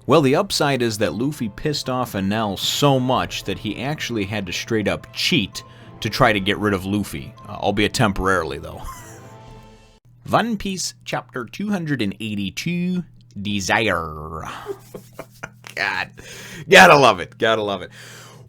Well, the upside is that Luffy pissed off Enel so much that he actually had to straight up cheat to try to get rid of Luffy, albeit temporarily though. One Piece Chapter 282, Desire. God, gotta love it, gotta love it.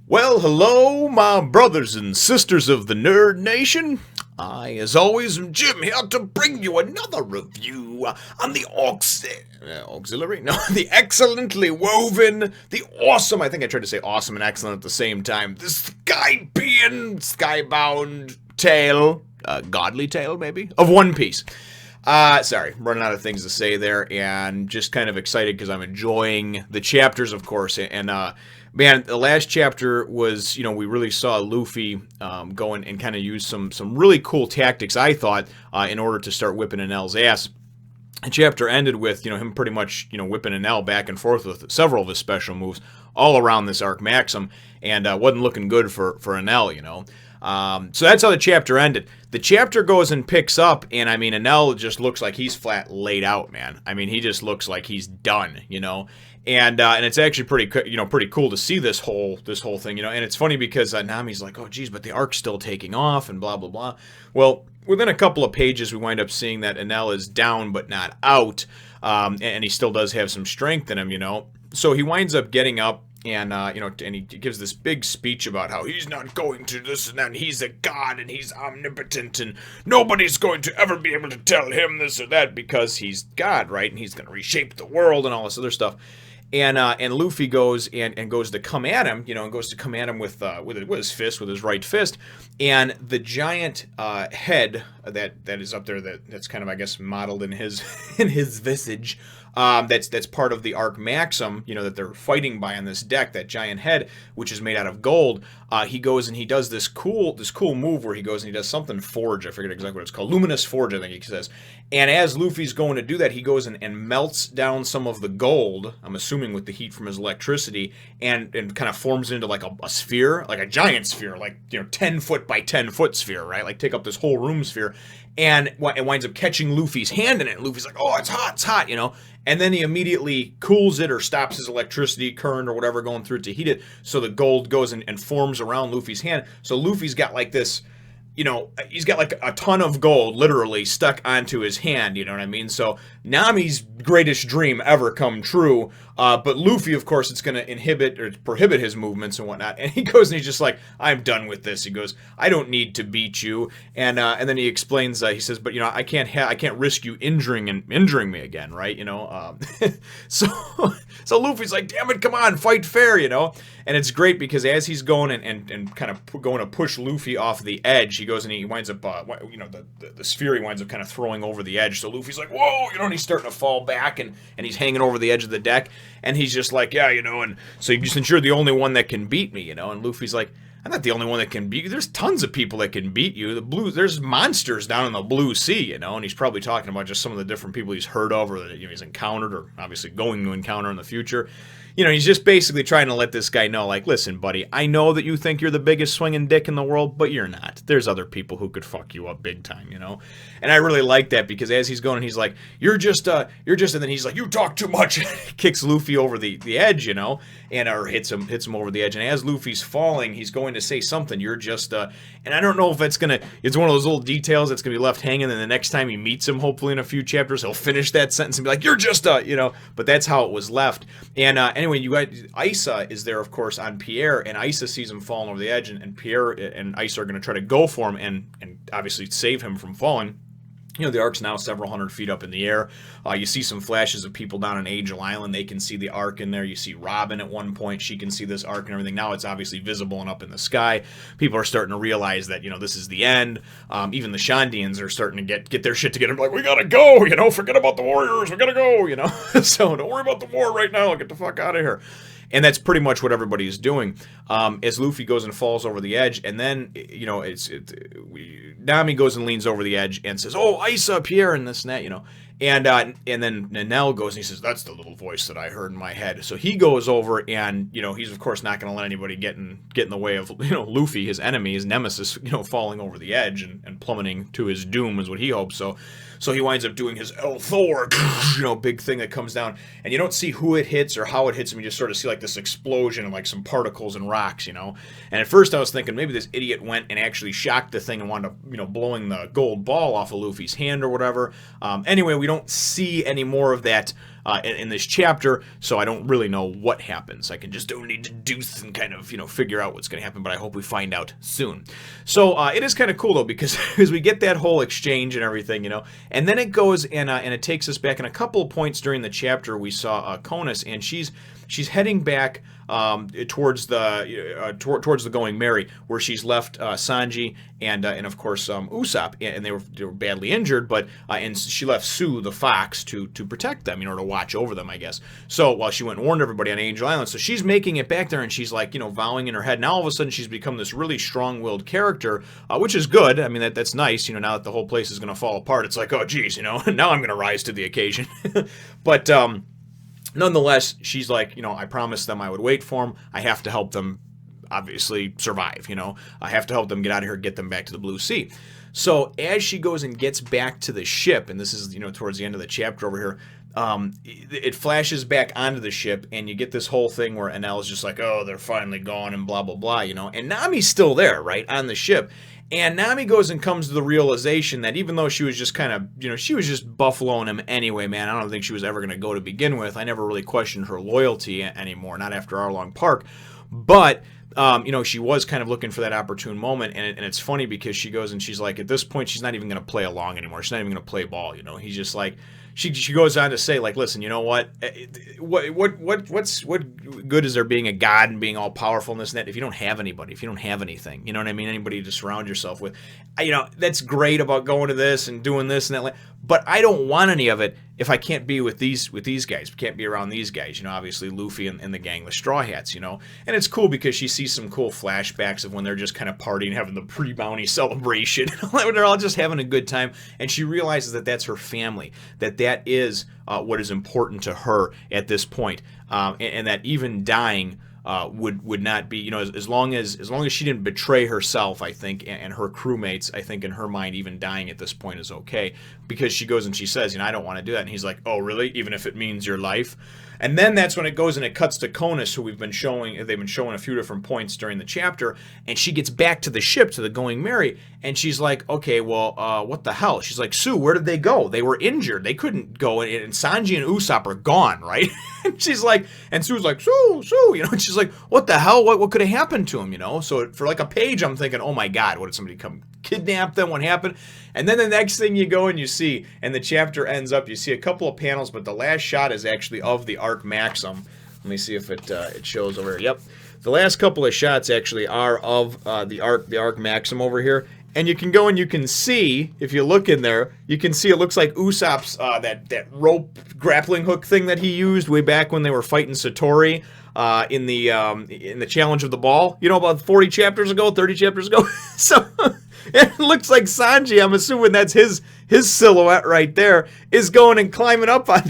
Well, hello, my brothers and sisters of the Nerd Nation. I, as always, am Jim, here to bring you another review on the auxiliary? No, the excellently woven, the awesome, I think I tried to say awesome and excellent at the same time, the Skypiea, skybound tale, godly tale, maybe, of One Piece. Sorry, running out of things to say there, and just kind of excited because I'm enjoying the chapters, of course, and, man, the last chapter was, you know, we really saw Luffy go and kind of use some really cool tactics, I thought, in order to start whipping Enel's ass. The chapter ended with, you know, him pretty much, you know, whipping Enel back and forth with several of his special moves all around this arc Maxim, and wasn't looking good for Enel, you know. So that's how the chapter ended. The chapter goes and picks up, and I mean, Enel just looks like he's flat laid out, man. I mean, he just looks like he's done, you know. And it's actually pretty cool to see this whole thing, you know. And it's funny because Nami's like, oh geez, but the ark's still taking off and blah blah blah. Well, within a couple of pages, we wind up seeing that Enel is down but not out, and he still does have some strength in him, you know. So he winds up getting up. And, you know, and he gives this big speech about how he's not going to this and that, and he's a god, and he's omnipotent, and nobody's going to ever be able to tell him this or that because he's God, right? And he's going to reshape the world and all this other stuff. And Luffy goes and goes to come at him, you know, and goes to come at him with his fist, with his right fist, and the giant head that is up there, that's kind of, I guess, modeled in his visage. That's part of the arc Maxim, you know, that they're fighting by on this deck, that giant head, which is made out of gold. He goes and he does this cool move where he goes and he does something forge, I forget exactly what it's called, luminous forge, I think he says. And as Luffy's going to do that, he goes and melts down some of the gold, I'm assuming with the heat from his electricity, and kind of forms into like a sphere, like a giant sphere, like, you know, 10 foot by 10 foot sphere, right? Like take up this whole room sphere. And it winds up catching Luffy's hand in it. Luffy's like, oh, it's hot, you know. And then he immediately cools it or stops his electricity current or whatever going through it to heat it. So the gold goes and forms around Luffy's hand. So Luffy's got like this, you know, he's got like a ton of gold literally stuck onto his hand, you know what I mean? So Nami's greatest dream ever come true, but Luffy, of course, it's going to inhibit or prohibit his movements and whatnot, and he goes and he's just like, I'm done with this. He goes, I don't need to beat you, and then he explains, he says, but, you know, I can't risk you injuring me again, right, you know, so Luffy's like, damn it, come on, fight fair, you know, and it's great because as he's going and kind of going to push Luffy off the edge, he goes and he winds up, you know, the sphere he winds up kind of throwing over the edge, so Luffy's like, whoa, you know, and he's starting to fall back, and he's hanging over the edge of the deck, and he's just like, yeah, you know, and so since you're the only one that can beat me, you know, and Luffy's like, I'm not the only one that can beat you. There's tons of people that can beat you. There's monsters down in the blue sea, you know, and he's probably talking about just some of the different people he's heard of or that, you know, he's encountered or obviously going to encounter in the future. You know, he's just basically trying to let this guy know, like, listen, buddy, I know that you think you're the biggest swinging dick in the world, but you're not. There's other people who could fuck you up big time, you know? And I really like that because as he's going, he's like, you're just, and then he's like, you talk too much, kicks Luffy over the edge, you know, or hits him over the edge. And as Luffy's falling, he's going to say something, you're just, and I don't know if it's one of those little details that's going to be left hanging, and the next time he meets him, hopefully in a few chapters, he'll finish that sentence and be like, you're just, you know, but that's how it was left. And, anyway, you got Isa is there, of course, on Pierre, and Isa sees him falling over the edge, and Pierre and Isa are going to try to go for him and obviously save him from falling. You know, the ark's now several hundred feet up in the air. You see some flashes of people down on Angel Island. They can see the ark in there. You see Robin at one point. She can see this ark and everything. Now it's obviously visible and up in the sky. People are starting to realize that, you know, this is the end. Even the Shandians are starting to get their shit together. Like, we gotta go, you know, forget about the warriors. We gotta go, you know. So don't worry about the war right now. Get the fuck out of here. And that's pretty much what everybody's doing. As Luffy goes and falls over the edge, and then, you know, Nami goes and leans over the edge and says, oh, Isa, Pierre, and this and that, you know. And then Enel goes and he says, "That's the little voice that I heard in my head." So he goes over and, he's of course not going to let anybody get in the way of, Luffy, his enemy, his nemesis, falling over the edge and plummeting to his doom is what he hopes. So he winds up doing his El Thor, big thing that comes down, and you don't see who it hits or how it hits him. You just sort of see like this explosion and like some particles and rocks, And at first I was thinking maybe this idiot went and actually shocked the thing and wound up, blowing the gold ball off of Luffy's hand or whatever. Anyway, we don't see any more of that in this chapter, so I don't really know what happens. I can just only deduce and kind of, figure out what's going to happen, but I hope we find out soon. So it is kind of cool, though, because we get that whole exchange and everything, and then it goes and it takes us back. In a couple of points during the chapter, we saw Conis, and she's heading back towards the Going Merry, where she's left Sanji and of course Usopp, and they were badly injured, but and she left Sue the fox to protect them, to watch over them, I guess. So while she went and warned everybody on Angel Island, so she's making it back there, and she's like vowing in her head. Now all of a sudden she's become this really strong-willed character, which is good. I mean that's nice. Now that the whole place is going to fall apart, it's like, oh geez, now I'm going to rise to the occasion. But nonetheless, she's like, I promised them I would wait for them. I have to help them, obviously, survive, I have to help them get out of here, get them back to the Blue Sea. So as she goes and gets back to the ship, and this is, towards the end of the chapter over here, it flashes back onto the ship, and you get this whole thing where Enel is just like, oh, they're finally gone, and blah, blah, blah, And Nami's still there, right, on the ship. And Nami goes and comes to the realization that even though she was just kind of, she was just buffaloing him anyway, man. I don't think she was ever going to go to begin with. I never really questioned her loyalty anymore, not after Arlong Park. But, she was kind of looking for that opportune moment. And it's funny because she goes and she's like, at this point, she's not even going to play along anymore. She's not even going to play ball, He's just like, she goes on to say, like, listen, you know what good is there being a god and being all powerful and this and that if you don't have anybody, if you don't have anything, you know what I mean? Anybody to surround yourself with. That's great about going to this and doing this and that, but I don't want any of it if I can't be with these guys, can't be around these guys, obviously Luffy and the gang, the Straw Hats, and it's cool because she sees some cool flashbacks of when they're just kind of partying, having the pre-bounty celebration, they're all just having a good time, and she realizes that that's her family, that is what is important to her at this point, and that even dying would not be, as long as she didn't betray herself, I think, and her crewmates, I think in her mind, even dying at this point is okay, because she goes and she says, I don't want to do that, and he's like, oh really, even if it means your life? And then that's when it goes and it cuts to Conis, who they've been showing a few different points during the chapter, and she gets back to the ship, to the Going Merry, and she's like, okay, well, what the hell? She's like, Sue, where did they go? They were injured. They couldn't go, and Sanji and Usopp are gone, right? And she's like, and Sue's like, Sue, and she's like, what the hell? What could have happened to him, So for like a page, I'm thinking, oh my God, what did somebody come kidnap them? What happened? And then the next thing you go and you see, and the chapter ends up, you see a couple of panels, but the last shot is actually of the ark Maxim. Let me see if it shows over here. Yep. The last couple of shots actually are of the ark Maxim over here. And you can go and you can see, if you look in there, you can see it looks like Usopp's that rope grappling hook thing that he used way back when they were fighting Satori in the Challenge of the Ball. About 40 chapters ago, 30 chapters ago. So it looks like Sanji, I'm assuming that's his silhouette right there, is going and climbing up on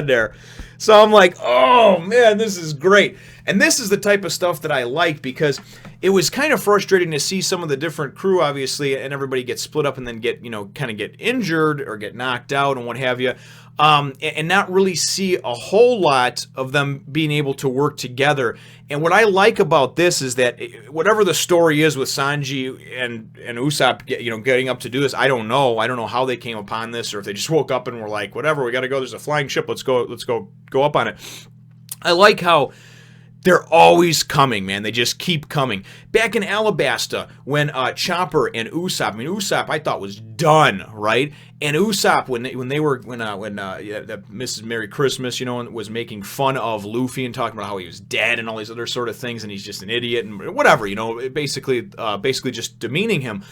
there. So I'm like, oh man, this is great. And this is the type of stuff that I like, because it was kind of frustrating to see some of the different crew, obviously, and everybody get split up and then get, kind of get injured or get knocked out and what have you, and not really see a whole lot of them being able to work together. And what I like about this is that whatever the story is with Sanji and Usopp, getting up to do this, I don't know. I don't know how they came upon this, or if they just woke up and were like, whatever, we got to go. There's a flying ship. Let's go up on it. I like how they're always coming, man. They just keep coming. Back in Alabasta, when Chopper and Usopp, Usopp I thought was done, right? And Usopp, when Mrs. Merry Christmas, was making fun of Luffy and talking about how he was dead and all these other sort of things, and he's just an idiot and whatever, basically just demeaning him.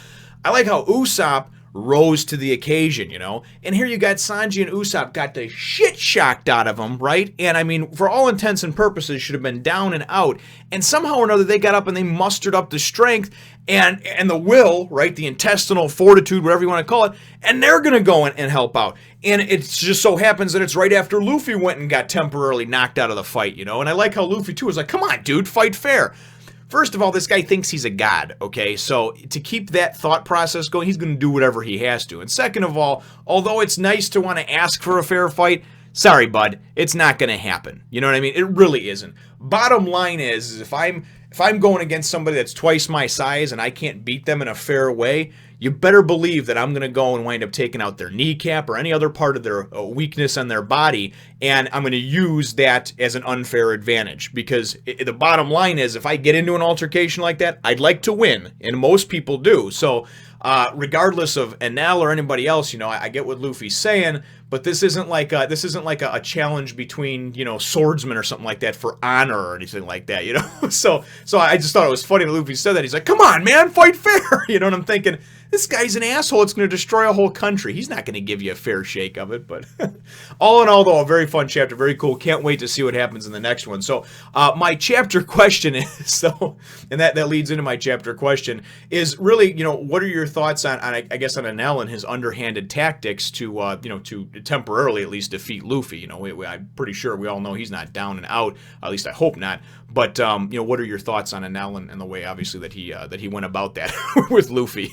I like how Usopp rose to the occasion, you know? And here you got Sanji and Usopp got the shit shocked out of them, right? And I mean, for all intents and purposes, should have been down and out. And somehow or another, they got up and they mustered up the strength and the will, right? The intestinal fortitude, whatever you want to call it. And they're going to go in and help out. And it just so happens that it's right after Luffy went and got temporarily knocked out of the fight, you know? And I like how Luffy, too, was like, come on, dude, fight fair. First of all, this guy thinks he's a god, okay? So to keep that thought process going, he's going to do whatever he has to. And second of all, although it's nice to want to ask for a fair fight, sorry, bud, it's not going to happen. You know what I mean? It really isn't. Bottom line is if I'm going against somebody that's twice my size and I can't beat them in a fair way, you better believe that I'm going to go and wind up taking out their kneecap or any other part of their weakness on their body, and I'm going to use that as an unfair advantage. Because the bottom line is, if I get into an altercation like that, I'd like to win, and most people do. So regardless of Enel or anybody else, you know, I get what Luffy's saying, but this isn't like a challenge between, you know, swordsmen or something like that for honor or anything like that, you know. So I just thought it was funny that Luffy said that. He's like, "Come on, man, fight fair." You know what I'm thinking? This guy's an asshole. It's going to destroy a whole country. He's not going to give you a fair shake of it. But all in all, though, a very fun chapter. Very cool. Can't wait to see what happens in the next one. So my chapter question is, and that leads into my chapter question, is really, you know, what are your thoughts on I guess, on Enel and his underhanded tactics to, you know, to temporarily at least defeat Luffy? You know, I'm pretty sure we all know he's not down and out. At least I hope not. But, you know, what are your thoughts on Enel and the way, obviously, that he went about that with Luffy?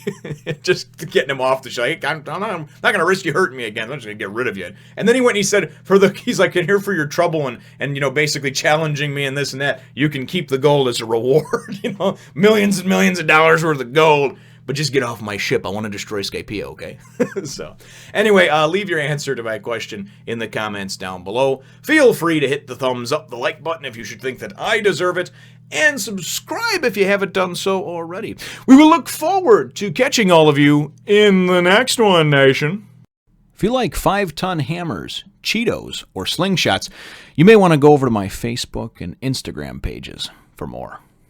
Just getting him off the show. I'm not going to risk you hurting me again. I'm just going to get rid of you. And then he went and he said, he's like, "I'm here for your trouble," and, you know, basically challenging me and this and that. You can keep the gold as a reward. You know, millions and millions of dollars worth of gold. But just get off my ship. I want to destroy Skypiea, okay? So, anyway, leave your answer to my question in the comments down below. Feel free to hit the thumbs up, the like button if you should think that I deserve it, and subscribe if you haven't done so already. We will look forward to catching all of you in the next one, Nation. If you like 5-ton hammers, Cheetos, or slingshots, you may want to go over to my Facebook and Instagram pages for more.